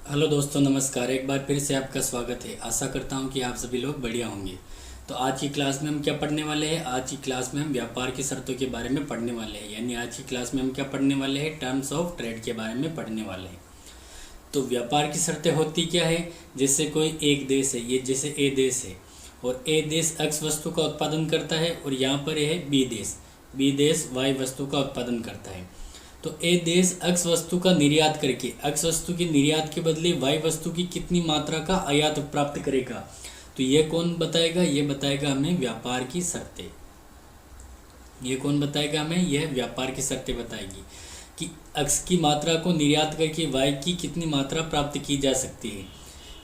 Hello दोस्तों, नमस्कार। एक बार फिर से आपका स्वागत है। आशा करता हूं कि आप सभी लोग बढ़िया होंगे। तो आज की क्लास में हम क्या पढ़ने वाले हैं? आज की क्लास में हम व्यापार की शर्तों के बारे में पढ़ने वाले हैं। यानी आज की क्लास में हम क्या पढ़ने वाले हैं? टर्म्स ऑफ ट्रेड के बारे में पढ़ने वाले हैं। तो व्यापार की शर्तें होती क्या है? जैसे कोई एक देश है, ये जैसे ए देश है और ए देश एक्स वस्तु का उत्पादन करता है और यहाँ पर यह है बी देश वाई वस्तु का उत्पादन करता है। तो ए देश एक्स वस्तु का निर्यात करके एक्स वस्तु के निर्यात के बदले वाई वस्तु की कितनी मात्रा का आयात प्राप्त करेगा? तो ये कौन बताएगा? ये बताएगा हमें व्यापार की शर्तें। ये कौन बताएगा हमें? यह व्यापार की शर्तें बताएगी कि एक्स की मात्रा को निर्यात करके वाई की कितनी मात्रा प्राप्त की जा सकती है।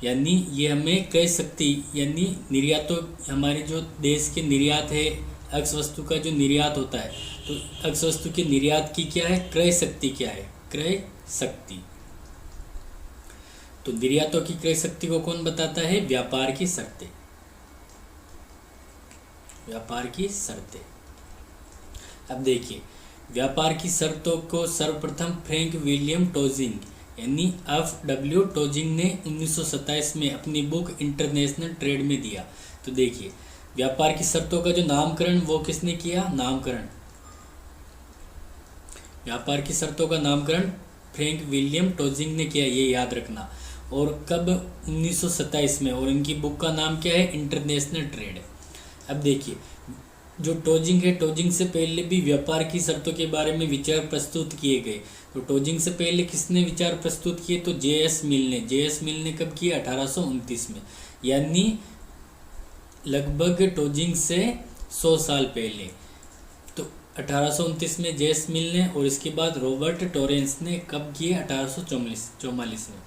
यानी ये हमें क्रय शक्ति, यानी निर्यातों, हमारे जो देश के निर्यात है, एक्स वस्तु का जो निर्यात होता है, तो एक्स वस्तु के निर्यात की क्या है? क्रय शक्ति क्या है? क्रय शक्ति। तो निर्यातों की क्रय शक्ति को कौन बताता है? व्यापार की शर्तें। व्यापार की शर्तें। अब देखिए, व्यापार की शर्तों को सर्वप्रथम फ्रैंक विलियम टोजिंग यानी F.W. टोजिंग ने 1927 में अपनी बुक इंटरनेशनल ट्रेड में दिया। तो देखिए, व्यापार की शर्तों का जो नामकरण वो किसने किया? व्यापार की शर्तों का नामकरण फ्रैंक विलियम टोजिंग ने किया, ये याद रखना। और कब? 1927 में। और इनकी बुक का नाम क्या है? International trade. अब देखिए, जो टोजिंग है, टोजिंग से पहले भी व्यापार की शर्तों के बारे में विचार प्रस्तुत किए गए। तो टोजिंग से पहले किसने विचार प्रस्तुत किए? तो J.S. मिल ने कब किया? 1829 में। यानी लगभग टोजिंग से 100 साल पहले। तो 1829 में J.S. मिल ने, और इसके बाद रॉबर्ट टॉरेंस ने कब किए? 1844 में।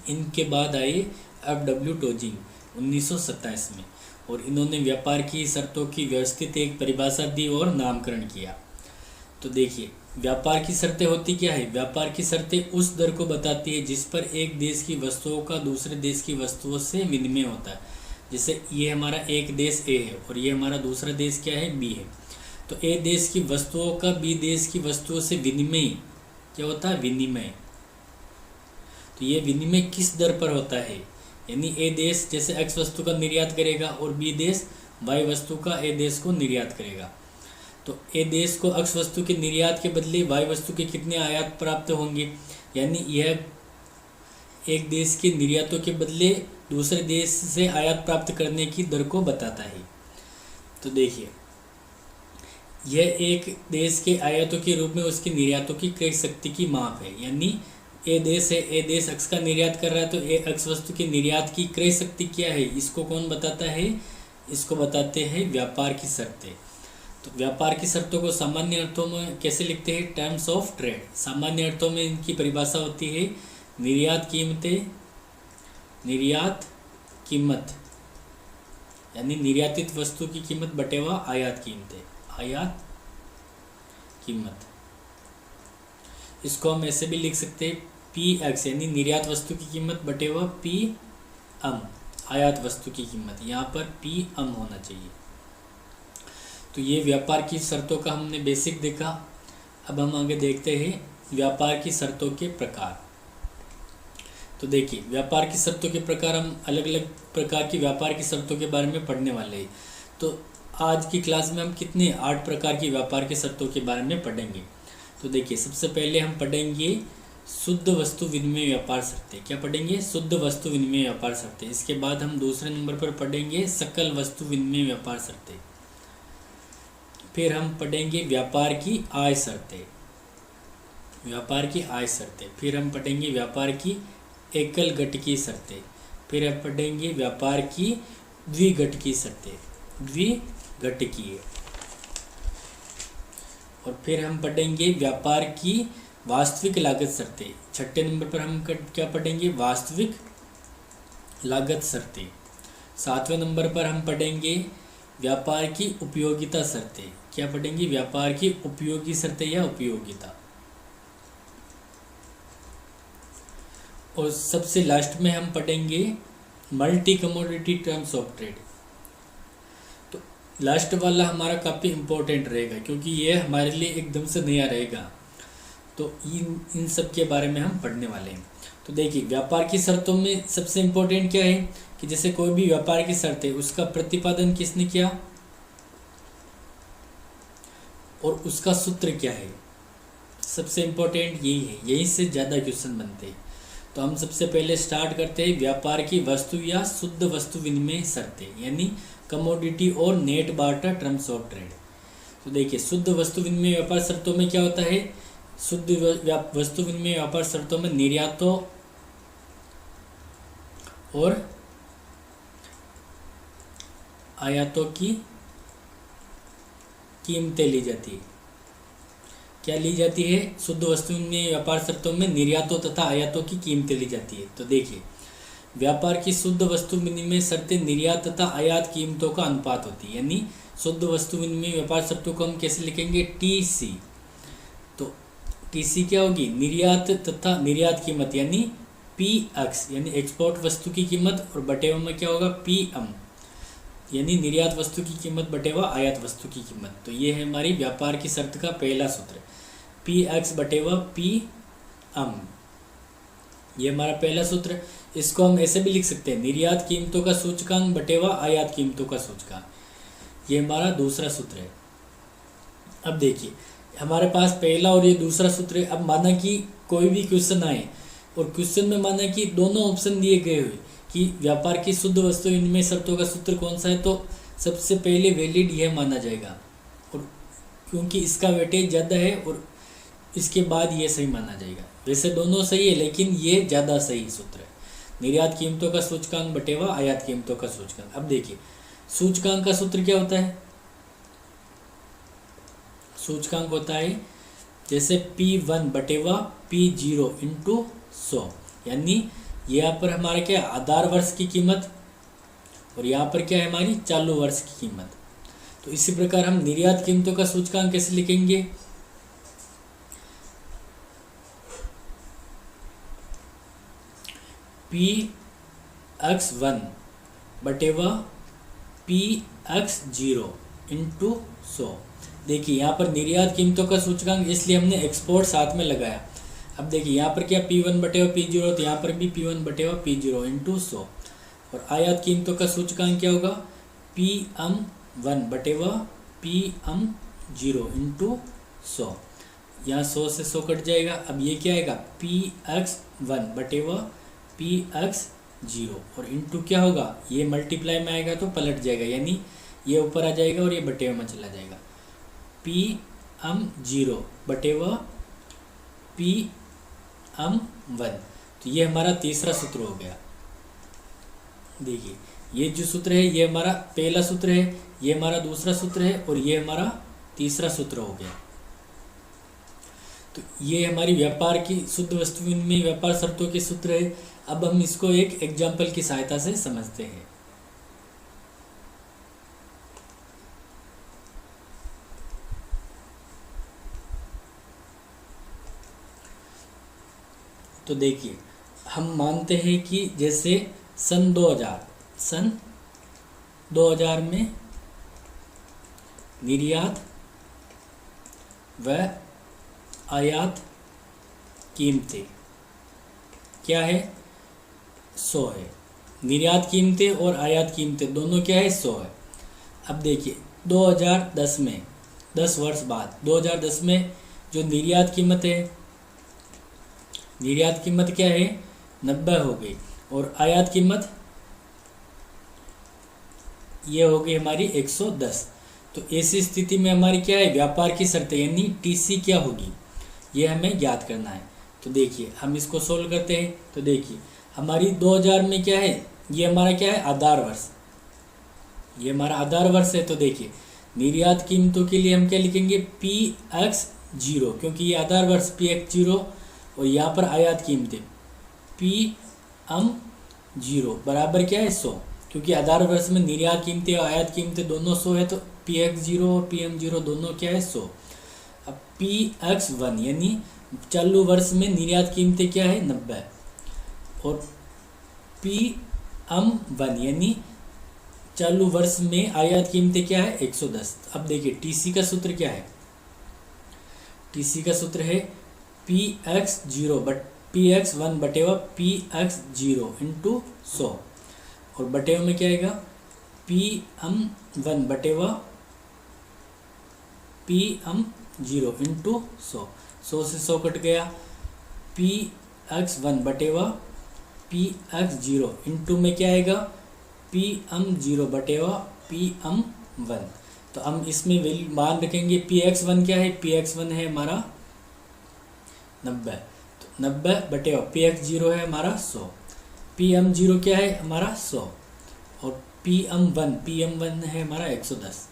इनके बाद आए F.W. टोजिंग 1927 में, और इन्होंने व्यापार की शर्तों की व्यवस्थित एक परिभाषा दी और नामकरण किया। तो देखिए, व्यापार की शर्तें होती क्या है? व्यापार की शर्तें उस दर को बताती है जिस पर एक देश की वस्तुओं का दूसरे देश की वस्तुओं से विनिमय होता है। जैसे ये हमारा एक देश ए है और ये हमारा दूसरा देश क्या है? बी है। तो ए देश की वस्तुओं का बी देश की वस्तुओं से विनिमय क्या होता है? विनिमय। तो ये विनिमय किस दर पर होता है? यानी ए देश जैसे एक्स वस्तु का निर्यात करेगा और बी देश वाई वस्तु का ए देश को निर्यात करेगा। तो ए देश को एक्स वस्तु के निर्यात के बदले वाई वस्तु के कितने आयात प्राप्त होंगे? यानी यह एक देश के निर्यातों के बदले दूसरे देश से आयात प्राप्त करने की दर को बताता है। तो देखिए, यह एक देश के आयातों के रूप में उसके निर्यातों की क्रय शक्ति की माप है। यानी ए देश है, ए देश एक्स का निर्यात कर रहा है, तो ए एक्स वस्तु के निर्यात की क्रय शक्ति क्या है? इसको कौन बताता है? इसको बताते हैं व्यापार की शर्तें। तो व्यापार की शर्तों को सामान्य अर्थों में कैसे लिखते हैं? Terms of trade. सामान्य अर्थों में इनकी परिभाषा होती है निर्यात कीमत, यानी निर्यातित वस्तु की कीमत बटेवा आयात कीमत। इसको हम ऐसे भी लिख सकते हैं PX, यानी निर्यात वस्तु की कीमत बटेवा PM, आयात वस्तु की कीमत। यहाँ पर PM होना चाहिए। तो ये व्यापार की शर्तों का हमने बेसिक देखा। अब हम आगे देखते हैं व्यापार की शर्तों के प्रकार। तो देखिए, व्यापार की शर्तों के प्रकार, हम अलग अलग प्रकार की व्यापार की शर्तों के बारे में पढ़ने वाले हैं। तो आज की क्लास में हम कितने 8 प्रकार की व्यापार की शर्तों के बारे में पढ़ेंगे। तो देखिए, सबसे पहले हम पढ़ेंगे शुद्ध वस्तु विनिमय व्यापार शर्तें। क्या पढ़ेंगे? शुद्ध वस्तु विनिमय व्यापार शर्तें। इसके बाद हम दूसरे नंबर पर पढ़ेंगे सकल वस्तु विनिमय व्यापार शर्तें। फिर हम पढ़ेंगे व्यापार की आय शर्तें। फिर हम पढ़ेंगे व्यापार की एकल घटकी शर्तें। फिर हम पढ़ेंगे व्यापार की द्विघटकी शर्तें, द्विघटकीय। और फिर हम पढ़ेंगे व्यापार की वास्तविक लागत शर्तें। छठे नंबर पर हम क्या पढ़ेंगे? वास्तविक लागत शर्तें। 7वें नंबर पर हम पढ़ेंगे व्यापार की उपयोगिता शर्तें। क्या पढ़ेंगे? व्यापार की उपयोगी शर्तें या उपयोगिता। और सबसे लास्ट में हम पढ़ेंगे multi commodity terms of trade. तो लास्ट वाला हमारा काफ़ी इम्पोर्टेंट रहेगा, क्योंकि ये हमारे लिए एकदम से नया रहेगा। तो इन सब के बारे में हम पढ़ने वाले हैं। तो देखिए, व्यापार की शर्तों में सबसे इम्पोर्टेंट क्या है कि जैसे कोई भी व्यापार की शर्त है उसका प्रतिपादन किसने किया और उसका सूत्र क्या है। सबसे इम्पोर्टेंट यही है, यहीं से ज़्यादा क्वेश्चन बनते हैं। तो हम सबसे पहले स्टार्ट करते हैं व्यापार की वस्तु या शुद्ध वस्तु विनिमय शर्तें, यानी कमोडिटी और net barter terms of trade. तो देखिए, शुद्ध वस्तु विनिमय व्यापार शर्तों में क्या होता है। शुद्ध वस्तु विनिमय व्यापार शर्तों में निर्यातों और आयातों की कीमतें ली जाती है। क्या ली जाती है। शुद्ध वस्तु विनिमय व्यापार शर्तों में निर्यातों तथा आयातों की कीमतें ली जाती है। तो देखिए, व्यापार की शुद्ध वस्तु विनिमय शर्तें निर्यात तथा आयात कीमतों का अनुपात होती है। यानी शुद्ध वस्तु विनिमय व्यापार शर्तों को हम कैसे लिखेंगे, टीसी। तो टीसी क्या होगी, निर्यात तथा निर्यात कीमत यानी पीएक्स, यानी एक्सपोर्ट वस्तु की कीमत, और बटेवा में क्या होगा, पीएम, यानी निर्यात वस्तु की कीमत बटेवा आयात वस्तु की कीमत। तो ये है हमारी व्यापार की शर्त का पहला सूत्र, पीएक्स बटेवा पीएम। ये हमारा पहला सूत्र। इसको हम ऐसे भी लिख सकते हैं, निर्यात कीमतों का सूचकांक बटेवा आयात कीमतों का सूचकांक। ये हमारा दूसरा सूत्र है। अब देखिए, हमारे पास पहला और ये दूसरा सूत्र है। अब माना कि कोई भी क्वेश्चन आए और क्वेश्चन में माना कि दोनों ऑप्शन दिए गए हुए कि व्यापार की शुद्ध वस्तु विनिमय शर्तों का सूत्र कौन सा है, तो सबसे पहले वैलिड यह माना जाएगा, और क्योंकि इसका वेटेज ज़्यादा है, और इसके बाद ये सही माना जाएगा। वैसे दोनों सही है, लेकिन ये ज़्यादा सही सूत्र है, निर्यात कीमतों का सूचकांक बटेवा आयात कीमतों का सूचकांक। अब देखिए, सूचकांक का सूत्र क्या होता है। सूचकांक होता है जैसे P1 बटेवा P0 इंटू 100, यानी यहाँ पर हमारा क्या है, आधार वर्ष की कीमत, और यहाँ पर क्या है, हमारी चालू वर्ष की कीमत। तो इसी प्रकार हम निर्यात कीमतों का सूचकांक कैसे लिखेंगे, Px1 बटेवा Px0 इंटू 100। देखिए, यहाँ पर निर्यात कीमतों का सूचकांक इसलिए हमने एक्सपोर्ट साथ में लगाया। अब देखिए, यहाँ पर क्या P1 बटेवा P0, तो यहाँ पर भी P1 बटेवा P0 इंटू 100, और आयात कीमतों का सूचकांक क्या होगा, PM1 बटेवा PM0 इंटू 100। यहाँ 100 से 100 कट जाएगा। अब ये क्या आएगा, Px1 बटेवा Px0, और इंटू क्या होगा, ये मल्टीप्लाई में आएगा तो पलट जाएगा, यानी ये ऊपर आ जाएगा और ये बटेवा में चला जाएगा, PM0 बटेवा PM1। तो ये हमारा तीसरा सूत्र हो गया। देखिए, ये जो सूत्र है ये हमारा पहला सूत्र है, ये हमारा दूसरा सूत्र है, और ये हमारा तीसरा सूत्र हो गया। तो ये हमारी व्यापार की शुद्ध वस्तु विनिमय व्यापार शर्तों के सूत्र है। अब हम इसको एक एग्जाम्पल की सहायता से समझते हैं। तो देखिए, हम मानते हैं कि जैसे सन 2000 में निर्यात व आयात कीमतें क्या है, 100 है। निर्यात कीमतें और आयात कीमतें दोनों क्या है, 100 है। अब देखिए, 2010 में, 10 वर्ष बाद 2010 में जो निर्यात कीमत है, निर्यात कीमत क्या है, 90 हो गई, और आयात कीमत ये हो गई हमारी 110। तो ऐसी स्थिति में हमारी क्या है, व्यापार की शर्तें यानी टीसी क्या होगी, ये हमें ज्ञात करना है। तो देखिए, हम इसको सोल्व करते हैं। तो देखिए, हमारी 2000 में क्या है, ये हमारा क्या है, आधार वर्ष, ये हमारा आधार वर्ष है। तो देखिए, निर्यात कीमतों के लिए हम क्या लिखेंगे, Px0, क्योंकि ये आधार वर्ष Px0, और यहाँ पर आयात कीमतें PM0 बराबर क्या है, 100, क्योंकि आधार वर्ष में निर्यात कीमतें और आयात कीमतें दोनों 100 है, तो Px0 और PM0 दोनों क्या है, 100। अब Px1 यानी चालू वर्ष में निर्यात कीमतें क्या है, 90, और PM1 यानी चालू वर्ष में आयात कीमतें क्या है, 110। अब देखिए, टीसी का सूत्र क्या है, टीसी का सूत्र है P X zero P X one बटेवा पी एक्स जीरो इंटू 100, और बटेवा में क्या आएगा पी एम वन बटेवा पी एम जीरो इंटू 100, 100 से 100 कट गया, पी एक्स वन बटेवा पी एक्स जीरो इंटू में क्या आएगा पी एम जीरो बटेवा पी एम वन। तो हम इसमें वैल्यू मान रखेंगे, पी एक्स वन क्या है, पी एक्स वन है हमारा 90, तो 90 बटेवा पी एक्स जीरो है हमारा 100, पी एम जीरो क्या है हमारा 100, और पी एम वन है हमारा 110।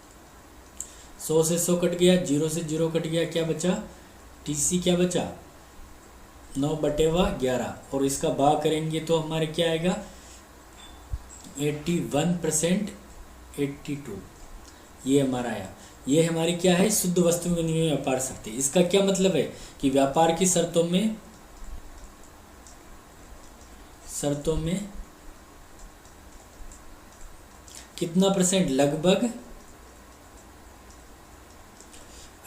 100 से 100 कट गया, 0 से 0 कट गया, क्या बचा टीसी क्या बचा 9 बटेवा 11, और इसका भाग करेंगे तो हमारे क्या आएगा 81% 82, ये हमारा आया। ये हमारी क्या है शुद्ध वस्तु विनिमय व्यापार शर्तें। इसका क्या मतलब है कि व्यापार की शर्तों में कितना परसेंट, लगभग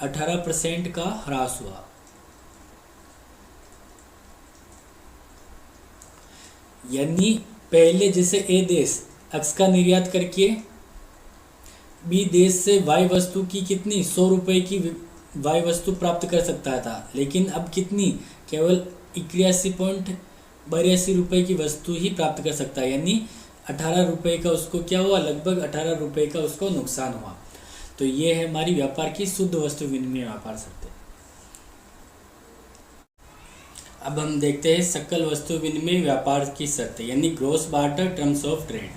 18% का ह्रास हुआ। यानी पहले जैसे ए देश एक्स का निर्यात करके बी देश से वाई वस्तु की कितनी 100 रुपये की वाई वस्तु प्राप्त कर सकता था, लेकिन अब कितनी केवल 81.82 रुपये की वस्तु ही प्राप्त कर सकता है। यानी 18 रुपये का उसको क्या हुआ, लगभग 18 रुपये का उसको नुकसान हुआ। तो ये है हमारी व्यापार की शुद्ध वस्तु विनिमय व्यापार शर्तें। अब हम देखते हैं सकल वस्तु विनिमय व्यापार की शर्तें, यानी gross barter terms of trade.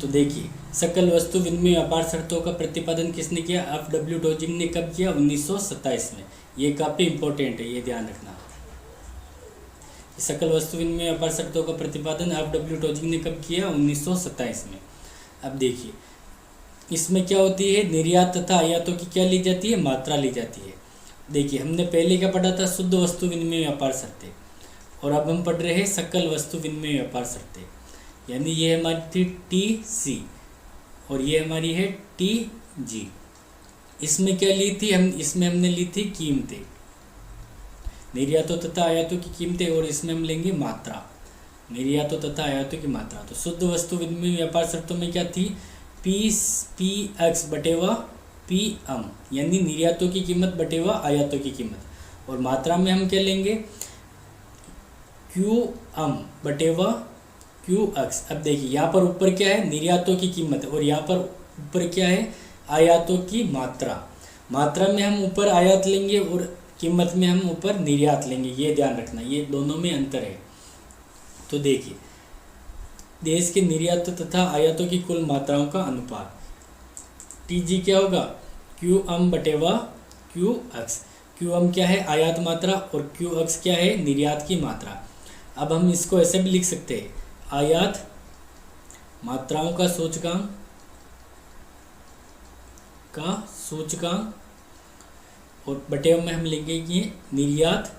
तो देखिए सकल वस्तु विनिमय व्यापार शर्तों का प्रतिपादन किसने किया, एफ.डब्ल्यू. टोजिंग ने कब किया 1927 में। ये काफ़ी इंपॉर्टेंट है, ये ध्यान रखना। सकल वस्तु विनिमय व्यापार शर्तों का प्रतिपादन एफ.डब्ल्यू. टोजिंग ने कब किया 1927 में। अब देखिए इसमें क्या होती है, निर्यात तथा आयातों की क्या ली जाती है, मात्रा ली जाती है। देखिए हमने पहले क्या पढ़ा था, शुद्ध वस्तु विनिमय व्यापार शर्तें, और अब हम पढ़ रहे हैं सकल वस्तु विनिमय व्यापार शर्तें। यानी ये हमारी थी टी.सी. और ये हमारी है टी.जी. इसमें क्या ली थी इसमें हमने ली थी कीमतें, निर्यातों तथा आयातों की कीमतें, और इसमें हम लेंगे मात्रा, निर्यातों तथा आयातों की मात्रा। तो शुद्ध वस्तु विनिमय व्यापार शर्तों में क्या थी, पी एक्स बटेवा पी एम, यानी निर्यातों की कीमत बटेवा आयातों की कीमत, और मात्रा में हम क्या लेंगे क्यू एम बटेवा क्यू एक्स। अब देखिए यहाँ पर ऊपर क्या है निर्यातों की कीमत, और यहाँ पर ऊपर क्या है आयातों की मात्रा। मात्रा में हम ऊपर आयात लेंगे और कीमत में हम ऊपर निर्यात लेंगे, ये ध्यान रखना, ये दोनों में अंतर है। तो देखिए देश के निर्यात तथा आयातों की कुल मात्राओं का अनुपात, टीजी क्या होगा क्यू एम बटेवा क्यू एक्स। क्यू एम क्या है आयात मात्रा, और क्यू एक्स क्या है निर्यात की मात्रा। अब हम इसको ऐसे भी लिख सकते हैं, आयात मात्राओं का सूचकांक और बटेवा में हम लिखेंगे निर्यात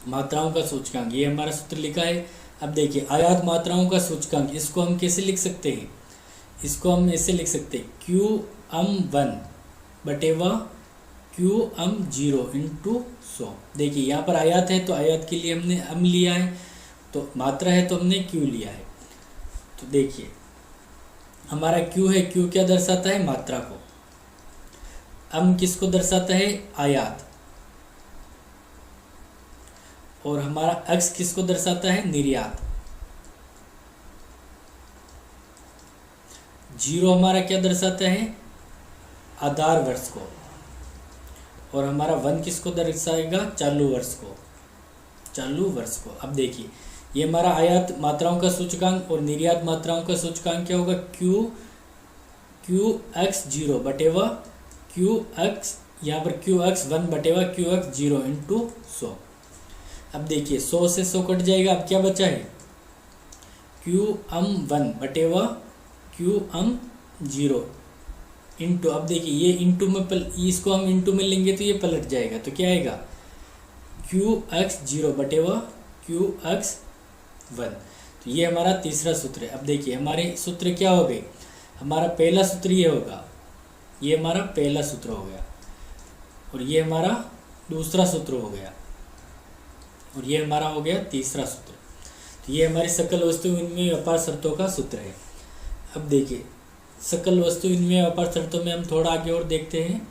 मात्राओं का सूचकांक। ये हमारा सूत्र लिखा है। अब देखिए आयात मात्राओं का सूचकांक, इसको हम कैसे लिख सकते हैं, इसको हम ऐसे लिख सकते हैं क्यू एम वन बटेवा क्यू एम जीरो इंटू 100। देखिए यहाँ पर आयात है तो आयात के लिए हमने एम लिया है, तो मात्रा है तो हमने क्यू लिया है। तो देखिए हमारा क्यू है, क्यू क्या दर्शाता है मात्रा को, एम किसको दर्शाता है आयात, और हमारा एक्स किसको दर्शाता है निर्यात। जीरो हमारा क्या दर्शाता है आधार वर्ष को, और हमारा वन किसको दर्शाएगा चालू वर्ष को। अब देखिए ये हमारा आयात मात्राओं का सूचकांक और निर्यात मात्राओं का सूचकांक क्या होगा क्यू एक्स जीरो बटेवा क्यू एक्स, यहाँ पर क्यू एक्स वन बटेवा क्यू एक्स जीरो इंटू 100। अब देखिए 100 से 100 कट जाएगा, अब क्या बचा है क्यू एम वन बटेवा क्यू एम जीरो इंटू, अब देखिए ये इंटू में इसको हम इंटू में लेंगे तो ये पलट जाएगा, तो क्या आएगा क्यू एक्स जीरो बटेवा क्यू एक्स वन। तो ये हमारा तीसरा सूत्र है। अब देखिए हमारे सूत्र क्या हो गए, हमारा पहला सूत्र ये होगा, ये हमारा पहला सूत्र हो गया, और ये हमारा दूसरा सूत्र हो गया। और ये हमारा हो गया तीसरा सूत्र। तो ये हमारी सकल वस्तु विनिमय व्यापार शर्तों का सूत्र है। अब देखिए सकल वस्तु विनिमय व्यापार शर्तों में हम थोड़ा आगे और देखते हैं।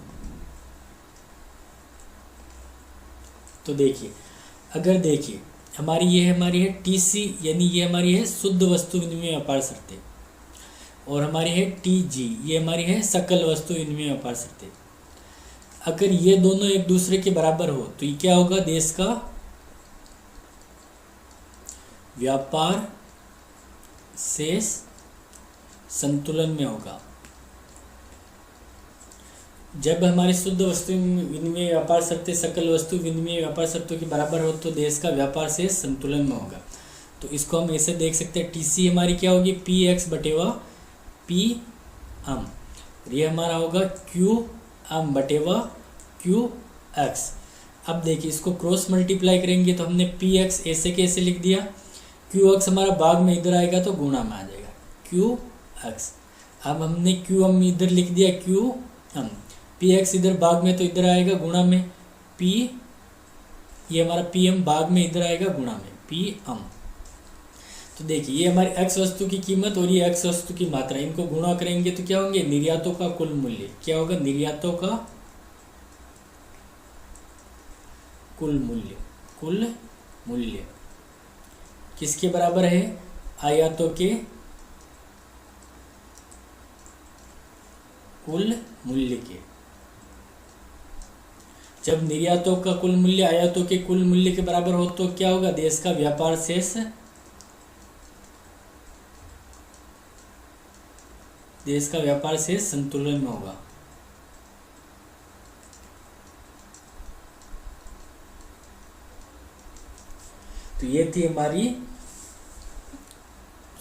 तो देखिए अगर देखिए हमारी है टीसी, यानी ये हमारी है शुद्ध वस्तु विनिमय व्यापार शर्तें, और हमारी है टीजी, ये हमारी है सकल वस्तु विनिमय व्यापार शर्तें। अगर ये दोनों एक दूसरे के बराबर हो तो ये क्या होगा, देश का व्यापार शेष संतुलन में होगा। जब हमारी शुद्ध वस्तु विनिमय व्यापार शर्तें सकल वस्तु विनिमय व्यापार शर्तों के बराबर हो तो देश का व्यापार शेष संतुलन में होगा। तो इसको हम ऐसे देख सकते हैं, टीसी हमारी क्या होगी, पी एक्स बटेवा पी एम, ये हमारा होगा क्यू एम बटेवा क्यू एक्स। अब देखिए इसको क्रॉस मल्टीप्लाई करेंगे तो हमने पी एक्स ऐसे कैसे लिख दिया, क्यू एक्स हमारा भाग में इधर आएगा तो गुणा में आ जाएगा क्यू एक्स। अब हमने क्यू एम इधर लिख दिया क्यू एम, पी एक्स इधर भाग में तो इधर आएगा गुणा में पी, ये हमारा पी एम भाग में इधर आएगा गुणा में पी एम। तो देखिए ये हमारी एक्स वस्तु की कीमत और ये एक्स वस्तु की मात्रा, इनको गुणा करेंगे तो क्या होंगे, निर्यातों का कुल मूल्य। क्या होगा, निर्यातों का कुल मूल्य। कुल मूल्य किसके बराबर है, आयातों के कुल मूल्य के। जब निर्यातों का कुल मूल्य आयातों के कुल मूल्य के बराबर हो तो क्या होगा, देश का व्यापार शेष, देश का व्यापार शेष संतुलन में होगा। तो ये थी हमारी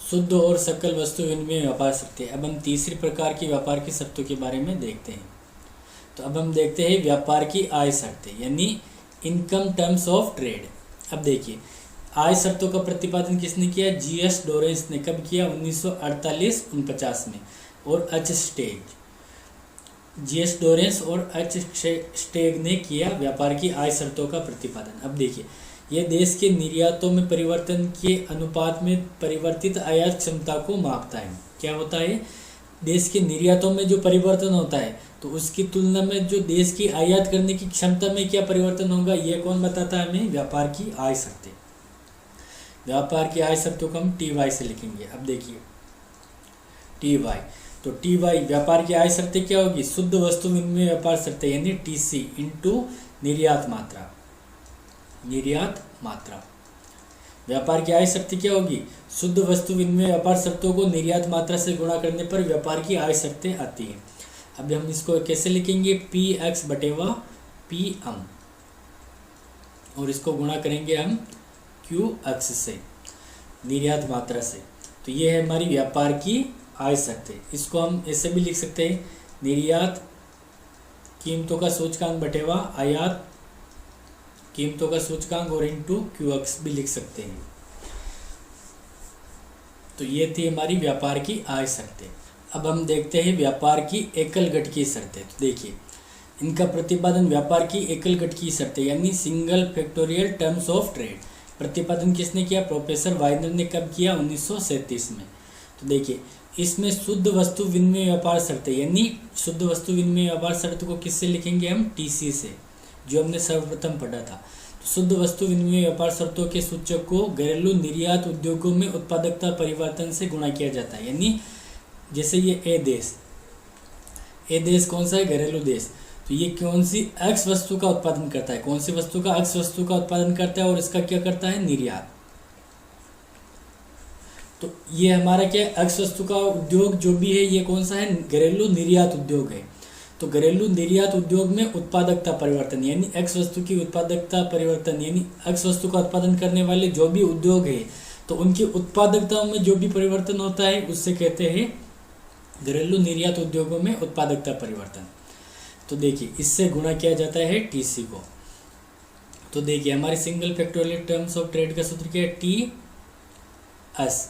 शुद्ध और सकल वस्तु विनिमय व्यापार शर्तें। अब हम तीसरी प्रकार की व्यापार की शर्तों के बारे में देखते हैं। तो अब हम देखते हैं व्यापार की आय शर्तें, यानी इनकम टर्म्स ऑफ ट्रेड। अब देखिए आय शर्तों का प्रतिपादन किसने किया, जीएस डोरेंस ने। कब किया, 1948-49 में। और एच स्टेग, जीएस डोरेंस और एच स्टेग ने किया व्यापार की आय शर्तों का प्रतिपादन। अब देखिए यह देश के निर्यातों में परिवर्तन के अनुपात में परिवर्तित आयात क्षमता को मापता है। क्या होता है, देश के निर्यातों में जो परिवर्तन होता है तो उसकी तुलना में जो देश की आयात करने की क्षमता में क्या परिवर्तन होगा, यह कौन बताता है हमें, व्यापार की आय शर्तें। व्यापार की आय शर्तों को हम टी वाई से लिखेंगे। अब देखिए टी वाई, तो टी वाई व्यापार की आय शर्तें क्या होगी, शुद्ध वस्तु विनिमय व्यापार शर्तें यानी टीसी इंटू निर्यात मात्रा। निर्यात मात्रा व्यापार की आय शर्तें क्या होगी, शुद्ध वस्तु विनिमय व्यापार शर्तों को निर्यात मात्रा से गुणा करने पर व्यापार की आय शर्तें आती हैं। अब हम इसको कैसे लिखेंगे, पी एक्स बटेवा पी एम, और इसको गुणा करेंगे हम क्यू एक्स से, निर्यात मात्रा से। तो ये है हमारी व्यापार की आय शर्तें। इसको हम ऐसे भी लिख सकते हैं, निर्यात कीमतों का सूचकांक बटेवा आयात कीमतों का सूचकांक, और इंटू क्यू एक्स भी लिख सकते हैं। तो ये थी हमारी व्यापार की आय शर्तें। अब हम देखते हैं व्यापार की एकल घटकी शर्तें। तो देखिए इनका प्रतिपादन व्यापार की एकल घटकी शर्तें यानी single factorial terms of trade, प्रतिपादन किसने किया, प्रोफेसर वाइनर ने। कब किया, 1937 में। तो देखिए इसमें शुद्ध वस्तु विनिमय व्यापार शर्तें यानी शुद्ध वस्तु विनिमय व्यापार शर्त को किससे लिखेंगे हम, टीसी से, जो हमने सर्वप्रथम पढ़ा था। तो शुद्ध वस्तु विनिमय व्यापार शर्तों के सूचक को घरेलू निर्यात उद्योगों में उत्पादकता परिवर्तन से गुणा किया जाता है। यानी जैसे ये ए देश कौन सा है, घरेलू देश। तो ये कौन सी एक्स वस्तु का उत्पादन करता है, कौन सी वस्तु का, एक्स वस्तु का उत्पादन करता है, और इसका क्या करता है, निर्यात। तो ये हमारा क्या है, एक्स वस्तु का उद्योग जो भी है ये कौन सा है, घरेलू निर्यात उद्योग है। तो घरेलू निर्यात उद्योग में उत्पादकता परिवर्तन यानी एक्स वस्तु की उत्पादकता परिवर्तन, यानी एक्स वस्तु का उत्पादन करने वाले जो भी उद्योग है तो उनकी उत्पादकता में जो भी परिवर्तन होता है उससे कहते हैं घरेलू निर्यात उद्योगों में उत्पादकता परिवर्तन। तो देखिए इससे गुणा किया जाता है टीसी को। तो देखिए हमारे single factorial terms of trade का सूत्र क्या है, टी एस।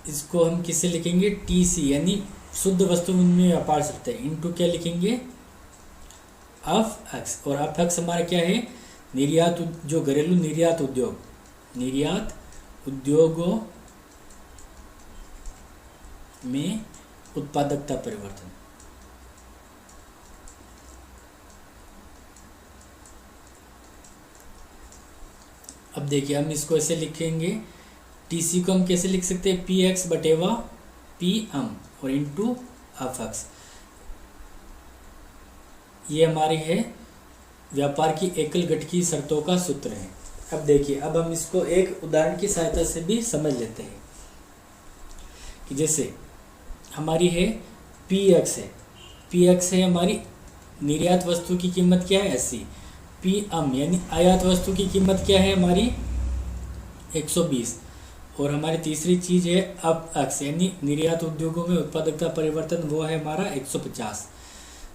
इसको हम किससे लिखेंगे, टीसी यानी शुद्ध वस्तु विनिमय व्यापार शर्तें, इनटू क्या लिखेंगे, एफ एक्स। और एफ एक्स हमारा क्या है, जो घरेलू निर्यात उद्योगों में उत्पादकता परिवर्तन। अब देखिए हम इसको ऐसे लिखेंगे, टीसी को हम कैसे लिख सकते हैं, पी एक्स बटेवा पी एम और इंटू एफ एक्स। ये हमारी है व्यापार की एकल घटकी शर्तों का सूत्र है। अब देखिए अब हम इसको एक उदाहरण की सहायता से भी समझ लेते हैं कि जैसे हमारी है पी एक्स है हमारी निर्यात वस्तु की कीमत क्या है 80, पी एम यानी आयात वस्तु की कीमत क्या है हमारी 120, और हमारी तीसरी चीज है अब एक्स यानी निर्यात उद्योगों में उत्पादकता परिवर्तन, वो है हमारा 150।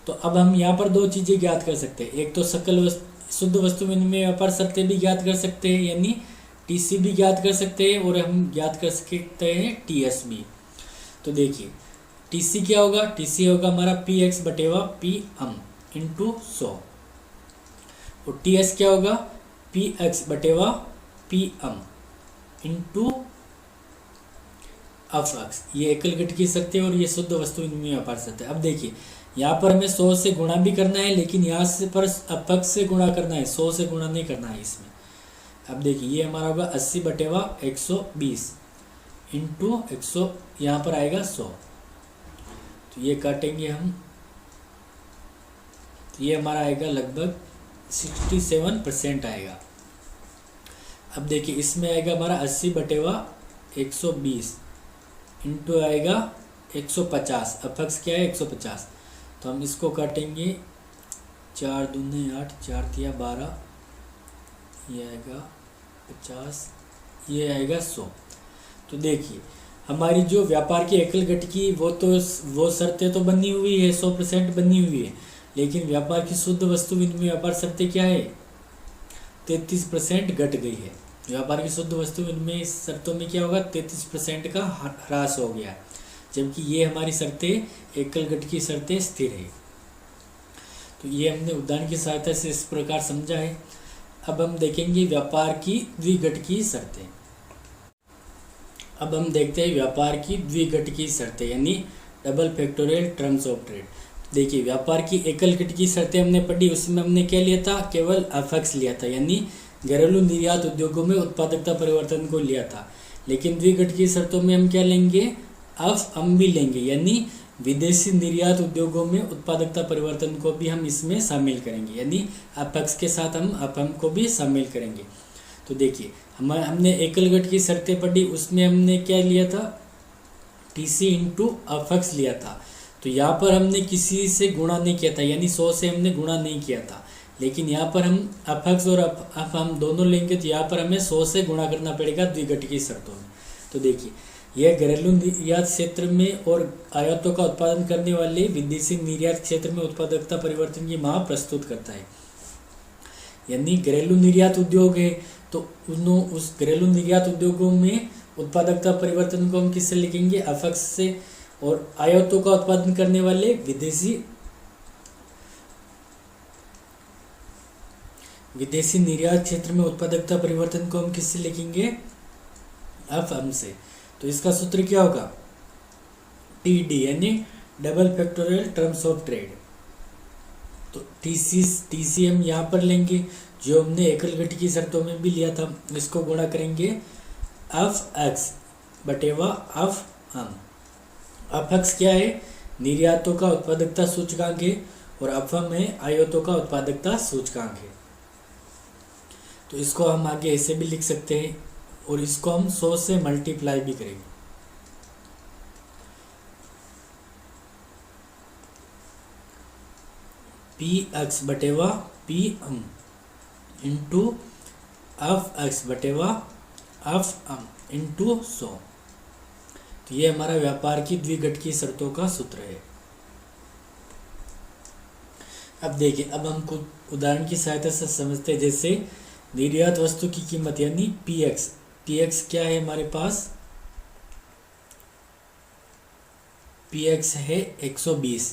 तो अब हम यहाँ पर दो चीजें ज्ञात कर सकते हैं, एक तो शुद्ध वस्तु विनिमय व्यापार शर्तें भी ज्ञात कर सकते हैं यानी टीसी भी ज्ञात कर सकते हैं, और हम ज्ञात कर सकते हैं टीएस भी। तो देखिए टीसी क्या होगा, टीसी होगा हमारा पी एक्स बटेवा पी एम इंटू 100, और टीएस क्या होगा पी एक्स बटेवा P M into F X. ये एकल घटकी शर्तें और ये शुद्ध वस्तु विनिमय व्यापार शर्तें। अब देखिए यहाँ पर हमें 100 से गुणा भी करना है, लेकिन यहाँ से पर एफ एक्स से गुणा करना है, 100 से गुणा नहीं करना है इसमें। अब देखिए ये हमारा होगा 80 बटेवा 120 इंटू 100, यहाँ पर आएगा 100, तो ये काटेंगे हम, तो ये हमारा आएगा लगभग 67% आएगा। अब देखिए इसमें आएगा हमारा 80 बटेवा 120 इंटू आएगा 150, अफक्स क्या है 150, तो हम इसको काटेंगे 4 दूने 8, 4 तिया 12, ये आएगा 50, ये आएगा 100। तो देखिए हमारी जो व्यापार की एकल घटकी वो शर्तें तो बनी हुई है 100% बनी हुई है, लेकिन व्यापार की शुद्ध वस्तु विनिमय व्यापार शर्तें क्या है 33% घट गई है। व्यापार की शुद्ध वस्तु विनिमय शर्तों में क्या होगा 33% का ह्रास हो गया, जबकि ये हमारी शर्तें एकल घटकी शर्तें स्थिर है। तो ये हमने उदाहरण की सहायता से इस प्रकार समझा है। अब हम देखेंगे व्यापार की द्विघटकी शर्तें। अब हम देखते हैं व्यापार की द्विघटकी शर्तें यानी double factorial terms of trade. देखिए व्यापार की एकल घटकी शर्तें हमने पढ़ी, उसमें हमने क्या लिया था, केवल एफएक्स लिया था यानी घरेलू निर्यात उद्योगों में उत्पादकता परिवर्तन को लिया था। लेकिन द्विघटकी शर्तों में हम क्या लेंगे, एफ एम भी लेंगे यानी विदेशी निर्यात उद्योगों में उत्पादकता परिवर्तन को भी हम इसमें शामिल करेंगे, यानी एफएक्स के साथ हम एफ एम को भी शामिल करेंगे। तो देखिए हमने एकल घटकी शर्तें पढ़ी, उसमें हमने क्या लिया था टीसी इंटू एफएक्स लिया था। तो यहाँ पर हमने किसी से गुणा नहीं किया था यानी 100 से हमने गुणा नहीं किया था, लेकिन यहाँ पर हम एफएक्स और एफ हम दोनों लेंगे तो यहाँ पर हमें 100 से गुणा करना पड़ेगा द्विघटकी शर्तों में। तो देखिए यह घरेलू निर्यात क्षेत्र में और आयातों का उत्पादन करने वाले विदेशी निर्यात क्षेत्र में उत्पादकता परिवर्तन की माह प्रस्तुत करता है। यानी घरेलू निर्यात उद्योग है तो उस घरेलू निर्यात उद्योगों में उत्पादकता परिवर्तन को हम किससे लिखेंगे, एफएक्स से, और आयातों का उत्पादन करने वाले विदेशी निर्यात क्षेत्र में उत्पादकता परिवर्तन को हम किससे लिखेंगे, एफएम से। तो इसका सूत्र क्या होगा, टीडी यानी double factorial terms of trade. तो टीसी हम यहाँ पर लेंगे जो हमने एकल घटकी शर्तों में भी लिया था, इसको गुणा करेंगे एफ एक्स बटेवा एफ एम। एफ एक्स क्या है, निर्यातों का उत्पादकता सूचकांक है, और एफ एम है आयातों का उत्पादकता सूचकांक है। तो इसको हम आगे ऐसे भी लिख सकते हैं, और इसको हम 100 से मल्टीप्लाई भी करेंगे। पी एक्स बटेवा P M into F X बटेवा एफ एम इंटू 100। तो ये हमारा व्यापार की द्विघटकी शर्तों का सूत्र है। अब देखिए अब हम कुछ उदाहरण की सहायता से समझते हैं। जैसे निर्यात वस्तु की कीमत यानी पी एक्स क्या है हमारे पास, पी एक्स है 120,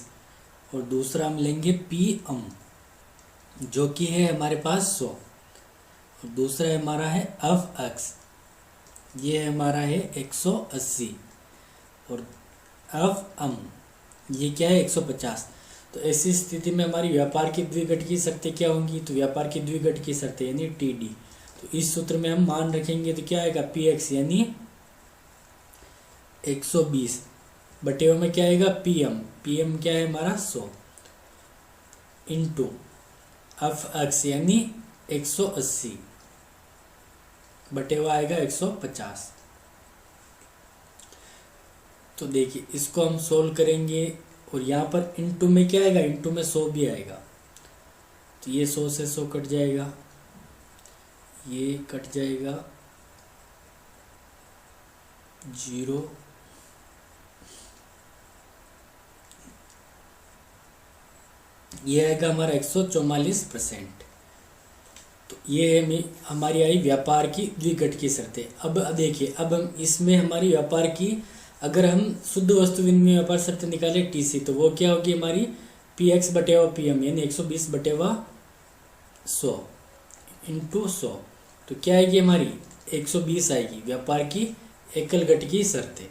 और दूसरा हम लेंगे पी एम जो कि है हमारे पास 100। और दूसरा हमारा है एफ एक्स, ये हमारा है 180, और एफ एम ये क्या है 150। तो ऐसी स्थिति में हमारी व्यापार की द्विघटकीय शर्तें क्या होंगी, तो व्यापार की द्विघटकीय शर्तें यानी टी डी। तो इस सूत्र में हम मान रखेंगे तो क्या आएगा पी एक्स यानी 120 बटे में क्या आएगा पी एम क्या है हमारा 100 इंटू एफ एक्स यानी 180 बटे आएगा 150। तो देखिए इसको हम सोल्व करेंगे और यहाँ पर इंटू में क्या आएगा, इंटू में 100 भी आएगा। तो ये 100 से 100 कट जाएगा, ये कट जाएगा 0, ये आएगा हमारा 144%। तो ये हमारी आई व्यापार की द्विघटकीय शर्तें। अब देखिए अब हम इसमें हमारी व्यापार की अगर हम शुद्ध वस्तु विनिमय व्यापार शर्त निकाले टीसी, तो वो क्या होगी हमारी पी एक्स बटे पी एम यानी 120 बटे 100 इंटू 100। तो क्या आएगी हमारी 120 आएगी व्यापार की एकल घटकीय शर्तें।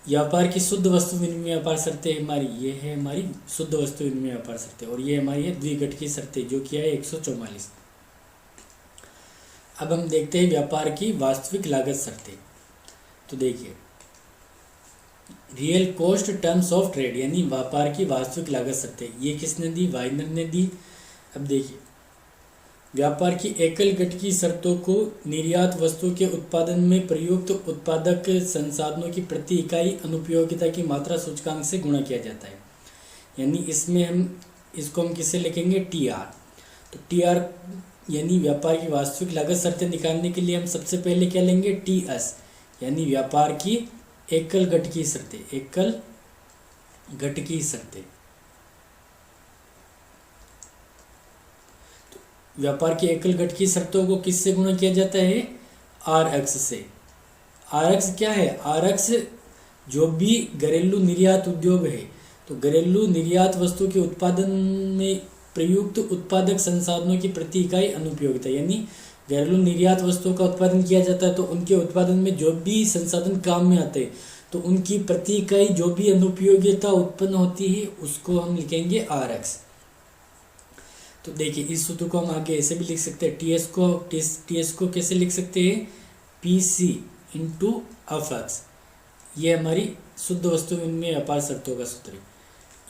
व्यापार की शुद्ध वस्तु विनिमय व्यापार शर्तें हमारी ये है हमारी शुद्ध वस्तु विनिमय व्यापार शर्तें, और ये हमारी है द्विघटकीय शर्तें जो कि है 144। अब हम देखते हैं व्यापार की वास्तविक लागत शर्तें। तो देखिए real cost terms of trade यानी व्यापार की वास्तविक लागत शर्तें, ये किसने दी, वाइनर ने दी। अब देखिए व्यापार की एकल घटकीय शर्तों को निर्यात वस्तु के उत्पादन में प्रयुक्त उत्पादक संसाधनों की प्रति इकाई अनुपयोगिता की मात्रा सूचकांक से गुणा किया जाता है। यानी इसमें इसको हम किससे लिखेंगे टी आर। तो टी आर यानी व्यापार की वास्तविक लागत शर्तें निकालने के लिए हम सबसे पहले क्या लेंगे टी एस यानी व्यापार की एकल घटकीय शर्तें, एकल घटकीय शर्तें। तो व्यापार की एकल घटकीय शर्तों को किससे गुणा किया जाता है, आर एक्स से। आर एक्स क्या है, आर एक्स जो भी घरेलू निर्यात उद्योग है, तो घरेलू निर्यात वस्तु के उत्पादन में प्रयुक्त उत्पादक संसाधनों की प्रति इकाई अनुपयोगिता, यानी घरेलू निर्यात वस्तुओं का उत्पादन किया जाता है तो उनके उत्पादन में जो भी संसाधन काम में आते हैं तो उनकी प्रति इकाई जो भी अनुपयोगिता उत्पन्न होती है उसको हम लिखेंगे आर एक्स। तो देखिए इस सूत्र को हम आगे ऐसे भी लिख सकते हैं, टी एस को कैसे लिख सकते हैं, P C into F X. ये हमारी शुद्ध वस्तु विनिमय व्यापार शर्तों का सूत्र है।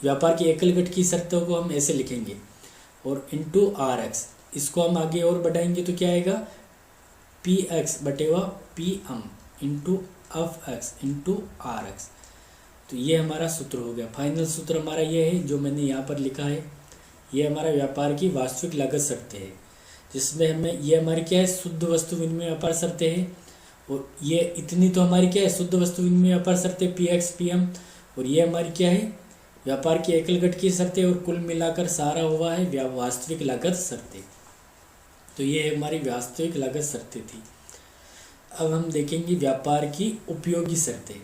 व्यापार की एकल घटकीय शर्तों को हम ऐसे लिखेंगे और इंटू आर एक्स। इसको हम आगे और बढ़ाएंगे तो क्या आएगा, पी एक्स बटे P M into F X into R X. तो ये हमारा सूत्र हो गया। फाइनल सूत्र हमारा ये है जो मैंने यहाँ पर लिखा है, ये हमारा व्यापार की वास्तविक लागत शर्तें है, जिसमें हमें ये हमारी क्या है शुद्ध वस्तु विनिमय व्यापार शर्तें हैं, और ये इतनी तो हमारी क्या है शुद्ध वस्तु विनिमय व्यापार शर्तें पी एक्स पी एम, और ये हमारी क्या है व्यापार की एकल घटकीय शर्तें, और कुल मिलाकर सारा हुआ है वास्तविक लागत शर्तें। तो ये हमारी वास्तविक लागत शर्तें थी। अब हम देखेंगे व्यापार की उपयोगी शर्तें।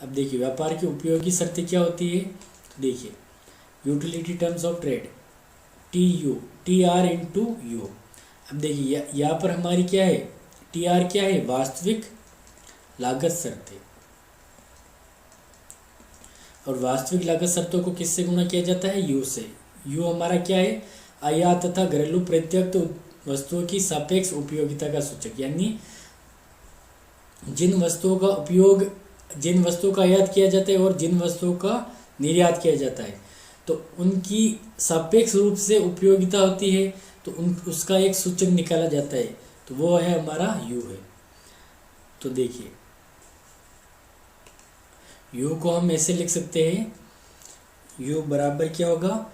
अब देखिए व्यापार की उपयोगी शर्तें क्या होती है, तो देखिए utility terms of trade T U T R into you. अब देखिए यहाँ पर हमारी क्या है टी आर क्या है वास्तविक लागत शर्तें, और वास्तविक लागत शर्तों को किससे गुणा किया जाता है, यू से। यू हमारा क्या है आयात तथा घरेलू प्रत्यक्ष वस्तुओं की सापेक्ष उपयोगिता का सूचक, यानी जिन वस्तुओं का उपयोग जिन वस्तुओं का आयात किया जाता है और जिन वस्तुओं का निर्यात किया जाता है तो उनकी सापेक्ष रूप से उपयोगिता होती है, तो उसका एक सूचक निकाला जाता है, तो वो है हमारा यू है। तो देखिए यू को हम ऐसे लिख सकते हैं, यू बराबर क्या होगा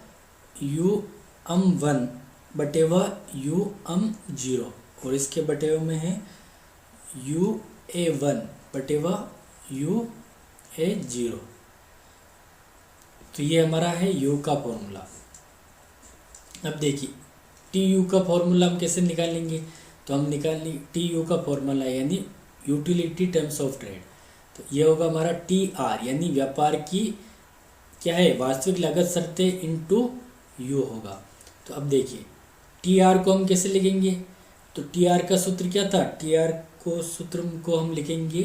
यू एम 1 बटे यू एम 0, और इसके बटे में है यू ए 1 बटे यू ए 0। तो ये हमारा है यू का फॉर्मूला। अब देखिए टी यू का फॉर्मूला हम कैसे निकालेंगे, तो हम निकालेंगे टी यू का फॉर्मूला यानी यूटिलिटी टर्म्स ऑफ ट्रेड। तो ये होगा हमारा टी आर यानी व्यापार की क्या है वास्तविक लागत शर्तें इंटू यू होगा। तो अब देखिए टी आर को हम कैसे लिखेंगे, तो टी आर का सूत्र क्या था, टी आर को सूत्र को हम लिखेंगे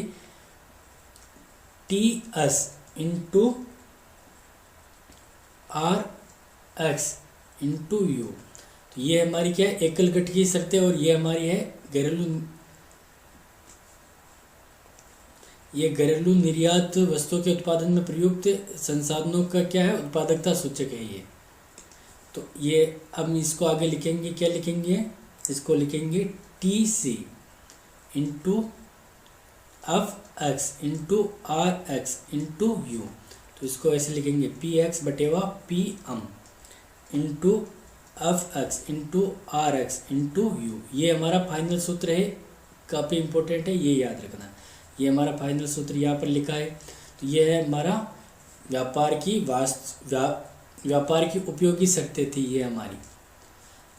T S into R X into U. तो ये हमारी क्या है, एकल घट की शर्तें, और ये हमारी है घरेलू निर्यात वस्तुओं के उत्पादन में प्रयुक्त संसाधनों का क्या है, उत्पादकता सूचक है ये। तो ये हम इसको आगे लिखेंगे, क्या लिखेंगे, इसको लिखेंगे T C into F X into R X into U. तो इसको ऐसे लिखेंगे पी एक्स बटेवा P M into F X into R X into U. ये हमारा फाइनल सूत्र है, काफ़ी इंपॉर्टेंट है, ये याद रखना। ये हमारा फाइनल सूत्र यहाँ पर लिखा है। तो ये है हमारा व्यापार की उपयोगी शर्तें थी ये हमारी।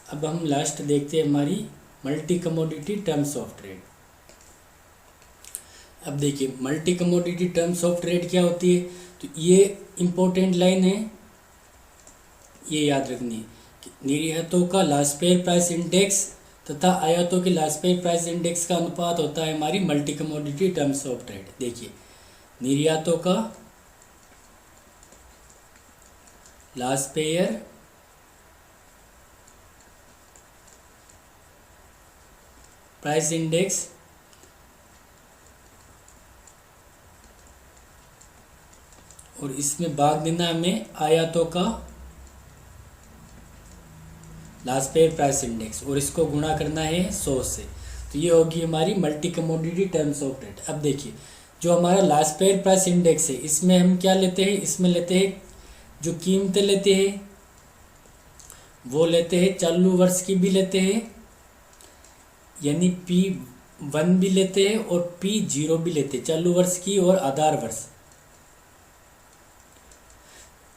अब हम लास्ट देखते हैं हमारी multi commodity terms of trade. अब देखिए multi commodity terms of trade क्या होती है। तो ये इंपॉर्टेंट लाइन है, ये याद रखनी है कि निर्यातों का लास्ट पेयर प्राइस इंडेक्स तथा आयातों के लास्ट पेयर प्राइस इंडेक्स का अनुपात होता है हमारी multi commodity terms of trade. देखिए निर्यातों का लास्ट पेयर प्राइस इंडेक्स और इसमें भाग देना हमें आयातों का लास्ट पेयर प्राइस इंडेक्स, और इसको गुणा करना है 100 से। तो ये होगी हमारी multi commodity terms of trade. अब देखिए जो हमारा लास्ट पेयर प्राइस इंडेक्स है, इसमें हम क्या लेते हैं, इसमें लेते हैं जो कीमतें लेते हैं वो लेते हैं चालू वर्ष की भी लेते हैं, यानी P1 भी लेते हैं और P0 भी लेते हैं, चालू वर्ष की और आधार वर्ष।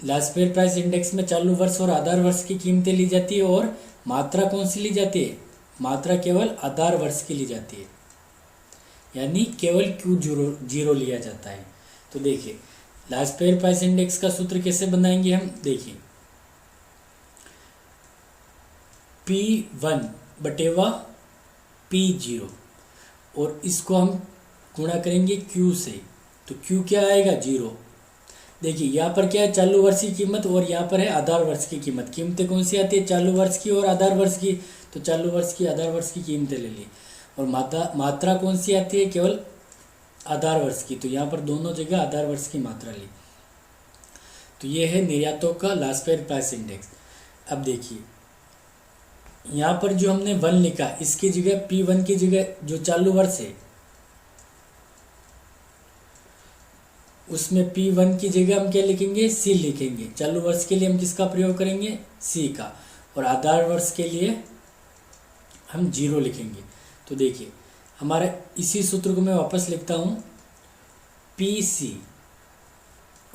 लास्ट पेयर प्राइस इंडेक्स में चालू वर्ष और आधार वर्ष की कीमतें ली जाती है, और मात्रा कौन सी ली जाती है, मात्रा केवल आधार वर्ष की ली जाती है, यानी केवल Q0 लिया जाता है। तो देखिए लास्ट पेयर प्राइस इंडेक्स का सूत्र कैसे बनाएंगे हम, देखिए P1 बटेवा P0 और इसको हम गुणा करेंगे Q से। तो Q क्या आएगा, 0। देखिए यहाँ पर क्या है, चालू वर्ष की कीमत और यहाँ पर है आधार वर्ष की कीमत। कीमतें कौन सी आती है, चालू वर्ष की और आधार वर्ष की। तो चालू वर्ष की आधार वर्ष की कीमतें ले ली, और मात्रा कौन सी आती है, केवल आधार वर्ष की। तो यहाँ पर दोनों जगह आधार वर्ष की मात्रा ली। तो ये है निर्यातों का लास्ट पेयर प्राइस इंडेक्स। अब देखिए यहाँ पर जो हमने 1 लिखा, इसकी जगह P1 की जगह जो चालू वर्ष है उसमें P1 की जगह हम क्या लिखेंगे, C लिखेंगे। चालू वर्ष के लिए हम किसका प्रयोग करेंगे, C का, और आधार वर्ष के लिए हम 0 लिखेंगे। तो देखिए हमारे इसी सूत्र को मैं वापस लिखता हूँ, PC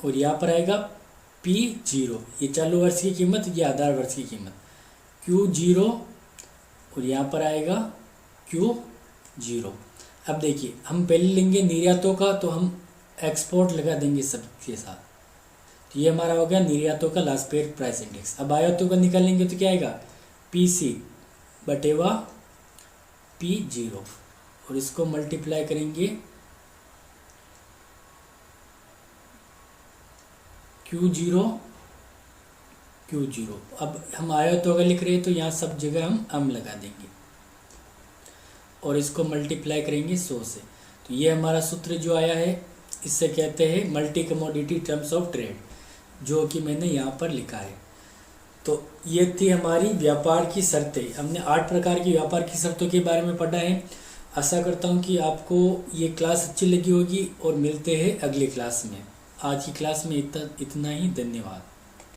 और यहाँ पर आएगा P0, ये चालू वर्ष की कीमत, ये आधार वर्ष की कीमत, Q0 और यहाँ पर आएगा Q0। अब देखिए हम पहले लेंगे निर्यातों का, तो हम एक्सपोर्ट लगा देंगे सबके साथ। तो ये हमारा हो गया निर्यातों का लास्ट पेयर प्राइस इंडेक्स। अब आयातों का निकालेंगे तो क्या आएगा, PC बटेवा P0 और इसको मल्टीप्लाई करेंगे Q0। अब हम आयातों का लिख रहे हैं तो यहाँ सब जगह हम लगा देंगे और इसको मल्टीप्लाई करेंगे 100 से। तो ये हमारा सूत्र जो आया है, इससे कहते हैं multi commodity terms of trade, जो कि मैंने यहाँ पर लिखा है। तो ये थी हमारी व्यापार की शर्तें। हमने 8 प्रकार की व्यापार की शर्तों के बारे में पढ़ा है। आशा करता हूँ कि आपको ये क्लास अच्छी लगी होगी, और मिलते हैं अगली क्लास में। आज की क्लास में इतना ही। धन्यवाद।